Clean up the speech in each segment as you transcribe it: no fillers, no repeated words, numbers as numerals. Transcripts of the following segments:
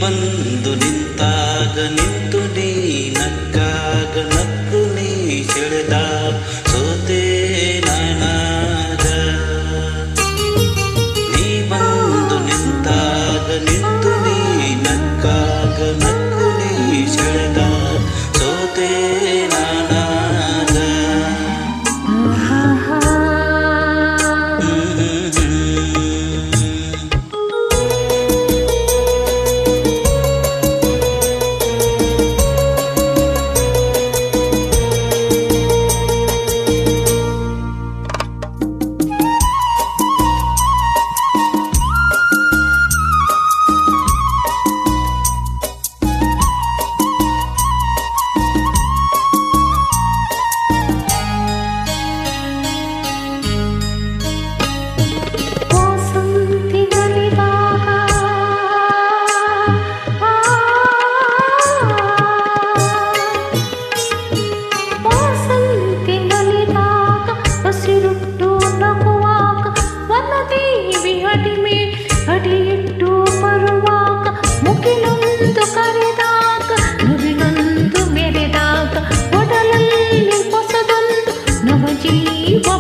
ಬಂದು ನಿಂತಾಗ ನಿಂತು ನೀ ನಕ್ಕಾಗ ನಕ್ಕು ನೀ ಸೆಳೆದ ಸೋತೆ ನಾನಾಗ. ನೀ ಬಂದು ನಿಂತಾಗ ನಿಂತು ನೀ ನಕ್ಕಾಗ ನಕ್ಕು ನೀ ಸೆಳೆದ ಸೋತೆ ನಾನಾಗ.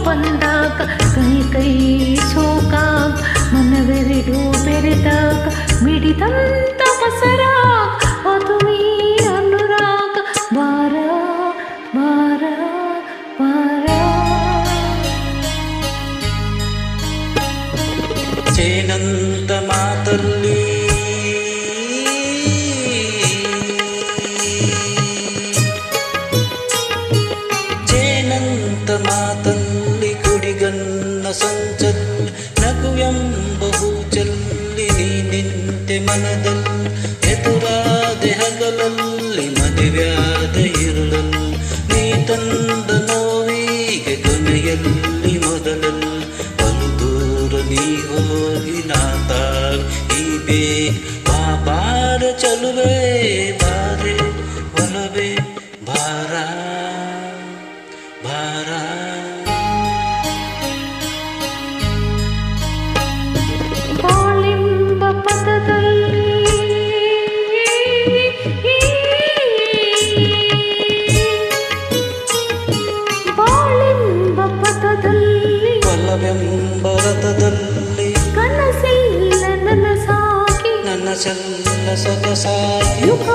ಬಂದಾಗ ಕೈ ಕೈ ಸೋಕಾಗ ಮನವೆರಡು ಬೆರೆದಾಗ ಮಿಡಿದಂತ ಬಸರ ಅದುವೇ ಅನುರಾಗ. ಬಾರ ಬಾರ ಬಾರ ಚೇನಂತ ಮಾತಲ್ಲಿ ಮಾತಲ್ಲಿ ಕುಡಿಗನ್ನ ಸಂಚಲ್ಲಿ ನಗುವೆಂಬ ಹೂಚಲ್ಲಿ ನೀ ನಿಂತೆ ಮನದಲ್ಲಿ ಎದುರಾದೆ ಹಗಲಲ್ಲಿ ಮದುವ್ಯಾದ ಇರುಳಲ್ಲಿ ನೀ ತಂದ ನೋವಿಗೆ ಕೊನೆಯಲ್ಲಿ ಮೊದಲಲ್ಲಿ ಬಲು ದೂರ ನೀ ಹೋಗಿ ನಾತಾಗ ಈ ಬೇ ಬಾರ ಚಲುವೆ ಬಾರೆ ಒಲವೇ ಭಾರ ಭಾರ. ಬಾಳೆಂಬ ಪದದಲ್ಲಿ ಬಾಳೆಂಬ ಪದದಲ್ಲಿ ಒಲವೆಂಬ ರಥದಲ್ಲಿ ಕನಸಿಲ್ಲ ನನಸಾಗಿ ನನ್ನ ಸಲ್ಲ ಸೊಗಸಾಗಿ ಯುಗ